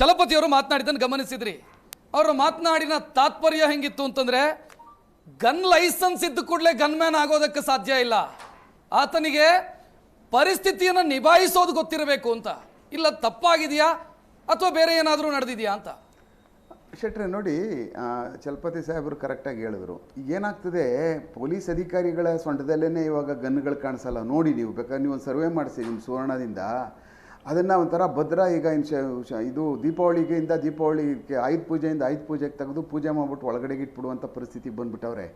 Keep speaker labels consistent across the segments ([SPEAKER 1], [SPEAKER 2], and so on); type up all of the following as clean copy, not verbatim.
[SPEAKER 1] ಚಲಪತಿಯವರು ಮಾತನಾಡಿದ್ದನ್ನು ಗಮನಿಸಿದ್ರಿ. ಅವರು ಮಾತನಾಡಿನ ತಾತ್ಪರ್ಯ ಹೆಂಗಿತ್ತು ಅಂತಂದ್ರೆ, ಗನ್ ಲೈಸೆನ್ಸ್ ಇದ್ದ ಕೂಡಲೇ ಗನ್ ಮ್ಯಾನ್ ಆಗೋದಕ್ಕೆ ಸಾಧ್ಯ ಇಲ್ಲ, ಆತನಿಗೆ ಪರಿಸ್ಥಿತಿಯನ್ನು ನಿಭಾಯಿಸೋದು ಗೊತ್ತಿರಬೇಕು ಅಂತ. ಇಲ್ಲ ತಪ್ಪಾಗಿದೆಯಾ ಅಥವಾ ಬೇರೆ ಏನಾದರೂ ನಡೆದಿದೆಯಾ ಅಂತ?
[SPEAKER 2] ಶೆಟ್ರೆ ನೋಡಿ, ಚಲಪತಿ ಸಾಹೇಬರು ಕರೆಕ್ಟಾಗಿ ಹೇಳಿದ್ರು. ಈಗ ಏನಾಗ್ತದೆ, ಪೊಲೀಸ್ ಅಧಿಕಾರಿಗಳ ಸೊಂಟದಲ್ಲೇ ಇವಾಗ ಗನ್ಗಳು ಕಾಣಿಸಲ್ಲ. ನೋಡಿ, ನೀವು ಬೇಕಾದ್ರೆ ನೀವು ಒಂದು ಸರ್ವೆ ಮಾಡಿಸಿ ನಿಮ್ಮ ಸುವರ್ಣದಿಂದ, ಅದನ್ನು ಒಂಥರ ಭದ್ರ. ಈಗ ಇದು ದೀಪಾವಳಿಗೆ ಆಯುಧ ಪೂಜೆಯಿಂದ ಆಯುಧ ಪೂಜೆಗೆ ತೆಗೆದು ಪೂಜೆ ಮಾಡಿಬಿಟ್ಟು ಒಳಗಡೆಗೆ ಇಟ್ಬಿಡುವಂಥ ಪರಿಸ್ಥಿತಿಗೆ ಬಂದುಬಿಟ್ಟವ್ರೆ.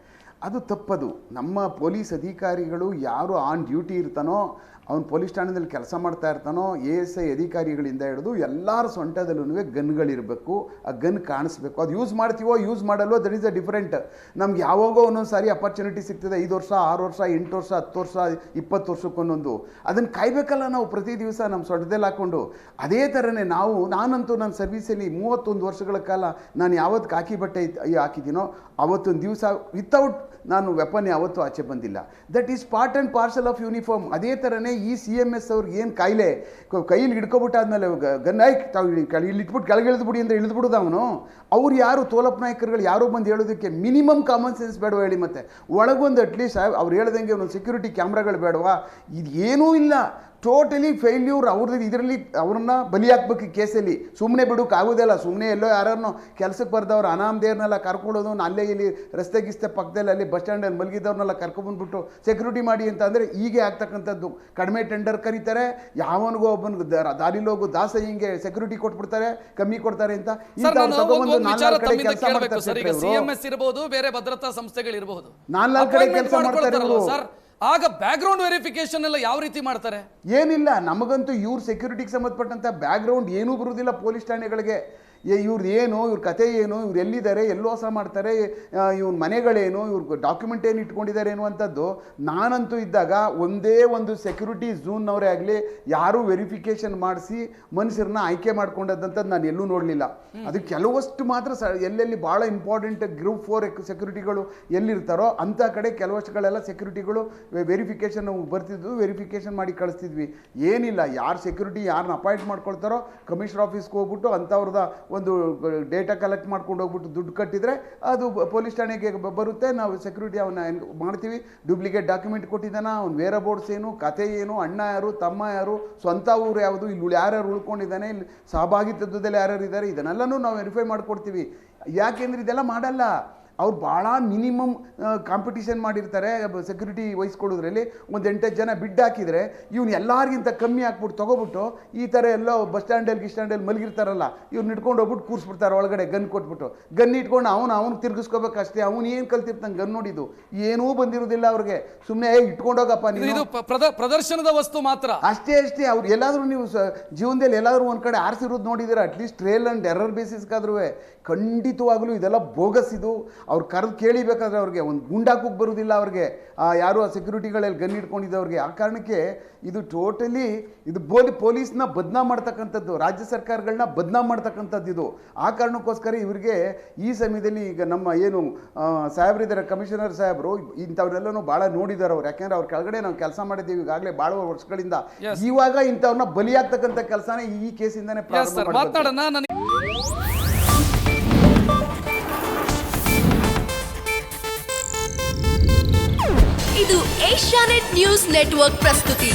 [SPEAKER 2] ಅದು ತಪ್ಪದು. ನಮ್ಮ ಪೊಲೀಸ್ ಅಧಿಕಾರಿಗಳು ಯಾರು ಆನ್ ಡ್ಯೂಟಿ ಇರ್ತಾನೋ, ಅವ್ನು ಪೊಲೀಸ್ ಠಾಣೆಯಲ್ಲಿ ಕೆಲಸ ಮಾಡ್ತಾ ಇರ್ತಾನೋ, ASI ಅಧಿಕಾರಿಗಳಿಂದ ಹಿಡಿದು ಎಲ್ಲರ ಸೊಂಟದಲ್ಲೂ ಗನ್ಗಳಿರಬೇಕು. ಆ ಗನ್ ಕಾಣಿಸ್ಬೇಕು. ಅದು ಯೂಸ್ ಮಾಡ್ತೀವೋ ಯೂಸ್ ಮಾಡಲ್ವೋ, ದಟ್ ಈಸ್ ಅ ಡಿಫರೆಂಟ್. ನಮ್ಗೆ ಯಾವಾಗೋ ಒಂದೊಂದು ಸಾರಿ ಅಪರ್ಚುನಿಟಿ ಸಿಗ್ತದೆ, 5 ವರ್ಷ 6 ವರ್ಷ 8 ವರ್ಷ 10 ವರ್ಷ 20 ವರ್ಷಕ್ಕೊಂದೊಂದು. ಅದನ್ನು ಕಾಯ್ಬೇಕಲ್ಲ ನಾವು ಪ್ರತಿ ದಿವಸ ನಮ್ಮ ಸೊಂಟದಲ್ಲಿ ಹಾಕ್ಕೊಂಡು. ಅದೇ ಥರನೇ ನಾನಂತೂ ನನ್ನ ಸರ್ವೀಸಲ್ಲಿ 31 ವರ್ಷಗಳ ಕಾಲ ನಾನು ಯಾವತ್ತು ಕಾಕಿ ಬಟ್ಟೆ ಹಾಕಿದ್ದೀನೋ ಅವತ್ತೊಂದು ದಿವಸ ವಿತೌಟ್ ನಾನು ವೆಪನ್ ಯಾವತ್ತೂ ಆಚೆ ಬಂದಿಲ್ಲ. That is part and parcel of uniform. ಅದೇ ಥರನೇ ಈ CMS ಅವ್ರಿಗೆ ಏನು ಕಾಯಿಲೆ, ಕೈಯಲ್ಲಿ ಹಿಡ್ಕೊಬಿಟ್ಟಾದ್ಮೇಲೆ ಗನ್ ಇಲ್ಲಿ ಇಟ್ಬಿಟ್ಟು ಕೆಳಗಿಳಿದು ಬಿಡಿ ಅಂದರೆ ಇಳಿದ್ಬಿಡೋದು ಅವನು. ಅವ್ರು ಯಾರು ತೋಲಪ್ಪ ನಾಯಕರುಗಳು ಯಾರು ಬಂದು ಹೇಳೋದಕ್ಕೆ ಮಿನಿಮಮ್ ಕಾಮನ್ ಸೆನ್ಸ್ ಬೇಡವಾ ಹೇಳಿ? ಮತ್ತೆ ಒಳಗೊಂದು ಅಟ್ಲೀಸ್ಟ್ ಅವ್ರು ಹೇಳ್ದಂಗೆ ಒಂದು ಸೆಕ್ಯೂರಿಟಿ ಕ್ಯಾಮ್ರಾಗಳು ಬೇಡವಾ? ಇದು ಏನೂ ಇಲ್ಲ. ಟೋಟಲಿ ಫೇಲ್ಯೂರ್ ಅವ್ರದ್ದು. ಇದರಲ್ಲಿ ಅವ್ರನ್ನ ಬಲಿ ಹಾಕ್ಬೇಕು ಕೇಸಲ್ಲಿ. ಸುಮ್ಮನೆ ಬಿಡೋಕ್ಕಾಗೋದಿಲ್ಲ. ಸುಮ್ಮನೆ ಎಲ್ಲೋ ಯಾರನ್ನೋ ಕೆಲಸಕ್ಕೆ ಬರ್ದವ್ರು ಅನಾಮದೇವ್ರನ್ನೆಲ್ಲ ಕರ್ಕೊಳ್ಳೋದು, ಅಲ್ಲೇ ಇಲ್ಲಿ ರಸ್ತೆ ಗಿಸ್ತೆ ಪಕ್ಕದಲ್ಲಿ ಅಲ್ಲಿ ಬಸ್ ಸ್ಟ್ಯಾಂಡಲ್ಲಿ ಮಲಗಿದವ್ರನ್ನೆಲ್ಲ ಕರ್ಕೊಂಡ್ಬಂದ್ಬಿಟ್ಟು ಸೆಕ್ಯೂರಿಟಿ ಮಾಡಿ ಅಂತ ಅಂದರೆ ಹೀಗೆ ಆಗ್ತಕ್ಕಂಥದ್ದು. ಕಡಿಮೆ ಟೆಂಡರ್ ಕರೀತಾರೆ, ಯಾವನಿಗೋ ಒಬ್ಬನಿಗೆ ದಾರಿಲೋಗು ದಾಸ ಹಿಂಗೆ ಸೆಕ್ಯೂರಿಟಿ ಕೊಟ್ಬಿಡ್ತಾರೆ, ಕಮ್ಮಿ ಕೊಡ್ತಾರೆ ಅಂತ.
[SPEAKER 1] CMS ಇರಬಹುದು, ಬೇರೆ ಭದ್ರತಾ ಸಂಸ್ಥೆಗಳಿರಬಹುದು,
[SPEAKER 2] 4 ಕಡೆ ಕೆಲಸ ಮಾಡ್ತಾರೆ.
[SPEAKER 1] ಆಗ ಬ್ಯಾಕ್ಗ್ರೌಂಡ್ ವೆರಿಫಿಕೇಶನ್ ಎಲ್ಲ ಯಾವ ರೀತಿ ಮಾಡ್ತಾರೆ?
[SPEAKER 2] ಏನಿಲ್ಲ, ನಮಗಂತೂ ಇವ್ರ ಸೆಕ್ಯೂರಿಟಿಗೆ ಸಂಬಂಧಪಟ್ಟಂಥ ಬ್ಯಾಕ್ಗ್ರೌಂಡ್ ಏನೂ ಬರುವುದಿಲ್ಲ ಪೊಲೀಸ್ ಠಾಣೆಗಳಿಗೆ. ಇವ್ರದ್ದು ಏನು, ಇವ್ರ ಕತೆ ಏನು, ಇವ್ರು ಎಲ್ಲಿದ್ದಾರೆ, ಎಲ್ಲಿ ವಾಸ ಮಾಡ್ತಾರೆ, ಇವ್ರ ಮನೆಗಳೇನು, ಇವ್ರ ಡಾಕ್ಯುಮೆಂಟ್ ಏನು ಇಟ್ಕೊಂಡಿದ್ದಾರೆ ಅನ್ನುವಂಥದ್ದು. ನಾನಂತೂ ಇದ್ದಾಗ ಒಂದೇ ಒಂದು ಸೆಕ್ಯೂರಿಟಿ ಝೂನ್ನವರೇ ಆಗಲಿ ಯಾರೂ ವೆರಿಫಿಕೇಷನ್ ಮಾಡಿಸಿ ಮನುಷ್ಯರನ್ನ ಆಯ್ಕೆ ಮಾಡ್ಕೊಂಡದಂಥದ್ದು ನಾನು ಎಲ್ಲೂ ನೋಡಲಿಲ್ಲ. ಅದು ಕೆಲವಷ್ಟು ಮಾತ್ರ ಎಲ್ಲೆಲ್ಲಿ ಭಾಳ ಇಂಪಾರ್ಟೆಂಟ್ ಗ್ರೂಪ್ 4 ಸೆಕ್ಯೂರಿಟಿಗಳು ಎಲ್ಲಿರ್ತಾರೋ ಅಂಥ ಕಡೆ ಕೆಲವಷ್ಟುಗಳೆಲ್ಲ ಸೆಕ್ಯೂರಿಟಿಗಳು ವೆರಿಫಿಕೇಷನ್ ಬರ್ತಿದ್ವು, ವೆರಿಫಿಕೇಷನ್ ಮಾಡಿ ಕಳಿಸ್ತಿದ್ವಿ. ಏನಿಲ್ಲ, ಯಾರು ಸೆಕ್ಯೂರಿಟಿ ಯಾರನ್ನ ಅಪಾಯಿಂಟ್ ಮಾಡ್ಕೊಳ್ತಾರೋ ಕಮಿಷನರ್ ಆಫೀಸ್ಗೆ ಹೋಗ್ಬಿಟ್ಟು ಅಂಥವ್ರದ ಒಂದು ಡೇಟಾ ಕಲೆಕ್ಟ್ ಮಾಡ್ಕೊಂಡು ಹೋಗ್ಬಿಟ್ಟು ದುಡ್ಡು ಕಟ್ಟಿದರೆ ಅದು ಪೊಲೀಸ್ ಠಾಣೆಗೆ ಬರುತ್ತೆ. ನಾವು ಸೆಕ್ಯೂರಿಟಿ ಅವನ್ನ ಮಾಡ್ತೀವಿ. ಡೂಪ್ಲಿಕೇಟ್ ಡಾಕ್ಯುಮೆಂಟ್ ಕೊಟ್ಟಿದ್ದಾನ, ಅವ್ನು ವೇರ ಬೋರ್ಡ್ಸ್ ಏನು, ಕತೆ ಏನು, ಅಣ್ಣ ಯಾರು, ತಮ್ಮ ಯಾರು, ಸ್ವಂತ ಊರು ಯಾವುದು, ಇಲ್ಲಿ ಯಾರ್ಯಾರು ಉಳ್ಕೊಂಡಿದ್ದಾನೆ, ಇಲ್ಲಿ ಸಹಭಾಗಿತ್ವದಲ್ಲಿ ಯಾರ್ಯಾರು ಇದ್ದಾರೆ, ಇದನ್ನೆಲ್ಲನೂ ನಾವು ವೆರಿಫೈ ಮಾಡ್ಕೊಡ್ತೀವಿ. ಯಾಕೆಂದ್ರೆ ಇದೆಲ್ಲ ಮಾಡಲ್ಲ ಅವ್ರು. ಭಾಳ ಮಿನಿಮಮ್ ಕಾಂಪಿಟೀಷನ್ ಮಾಡಿರ್ತಾರೆ ಸೆಕ್ಯೂರಿಟಿ ವಹಿಸ್ಕೊಳ್ಳೋದ್ರಲ್ಲಿ. ಒಂದು 8 ಜನ ಬಿಡ್ ಹಾಕಿದರೆ ಇವ್ನು ಎಲ್ಲರಿಗಿಂತ ಕಮ್ಮಿ ಹಾಕ್ಬಿಟ್ಟು ತೊಗೊಬಿಟ್ಟು ಈ ಥರ ಎಲ್ಲೋ ಬಸ್ ಸ್ಟ್ಯಾಂಡಲ್ಲಿ ಮಲಗಿರ್ತಾರಲ್ಲ, ಇವ್ರು ಇಟ್ಕೊಂಡು ಹೋಗ್ಬಿಟ್ಟು ಕೂರಿಸ್ಬಿಡ್ತಾರೆ ಒಳಗಡೆ ಗನ್ ಕೊಟ್ಬಿಟ್ಟು. ಗನ್ ಇಟ್ಕೊಂಡು ಅವನು ತಿರ್ಗಿಸ್ಕೋಬೇಕಷ್ಟೇ. ಅವನು ಏನು ಕಲ್ತಿರ್ತಾನೆ ಗನ್ ನೋಡಿದ್ದು ಏನೂ ಬಂದಿರೋದಿಲ್ಲ ಅವ್ರಿಗೆ. ಸುಮ್ಮನೆ ಇಟ್ಕೊಂಡೋಗಪ್ಪ ನೀನು,
[SPEAKER 1] ಪ್ರದರ್ಶನದ ವಸ್ತು ಮಾತ್ರ
[SPEAKER 2] ಅಷ್ಟೇ. ಅವ್ರು ಎಲ್ಲಾದರೂ ನೀವು ಜೀವನದಲ್ಲಿ ಎಲ್ಲಾದರೂ ಒಂದು ಕಡೆ ಆರಿಸಿರೋದು ನೋಡಿದ್ದೀರ? ಅಟ್ಲೀಸ್ಟ್ ಟ್ರೇಲ್ ಆ್ಯಂಡ್ ಎರರ್ ಬೇಸಿಸ್ಗಾದ್ರೂ ಖಂಡಿತವಾಗಲೂ ಇದೆಲ್ಲ ಬೋಗಸ್. ಇದು ಅವ್ರು ಕರೆದು ಕೇಳಿಬೇಕಾದ್ರೆ ಅವ್ರಿಗೆ ಒಂದು ಗುಂಡಾಕೋಕ್ಕೆ ಬರೋದಿಲ್ಲ ಅವ್ರಿಗೆ, ಯಾರು ಆ ಸೆಕ್ಯೂರಿಟಿಗಳಲ್ಲಿ ಗನ್ ಇಟ್ಕೊಂಡಿದ್ದವ್ರಿಗೆ. ಆ ಕಾರಣಕ್ಕೆ ಇದು ಟೋಟಲಿ ಇದು ಪೊಲೀಸ್ನ ಬದನಾಮ್ ಮಾಡ್ತಕ್ಕಂಥದ್ದು, ರಾಜ್ಯ ಸರ್ಕಾರಗಳನ್ನ ಬದನಾಮ್ ಮಾಡ್ತಕ್ಕಂಥದ್ದು ಇದು. ಆ ಕಾರಣಕ್ಕೋಸ್ಕರ ಇವರಿಗೆ ಈ ಸಮಯದಲ್ಲಿ ಈಗ ನಮ್ಮ ಏನು ಸಾಹೇಬ್ರಿದ್ದಾರೆ ಕಮಿಷನರ್ ಸಾಹೇಬರು, ಇಂಥವ್ರೆಲ್ಲನೂ ಭಾಳ ನೋಡಿದ್ದಾರೆ ಅವ್ರು. ಯಾಕೆಂದ್ರೆ ಅವ್ರ ಕೆಳಗಡೆ ನಾವು ಕೆಲಸ ಮಾಡಿದ್ದೀವಿ ಈಗಾಗಲೇ ಭಾಳ ವರ್ಷಗಳಿಂದ. ಇವಾಗ ಇಂಥವ್ರನ್ನ ಬಲಿಯಾಗ್ತಕ್ಕಂಥ ಕೆಲಸನೇ ಈ ಕೇಸಿಂದಾನೇ ಪ್ರಾರಂಭ ಮಾಡ್ತಾರೆ.
[SPEAKER 3] ಇದು ಏಷ್ಯಾನೆಟ್ ನ್ಯೂಸ್ ನೆಟ್ವರ್ಕ್ ಪ್ರಸ್ತುತಿ.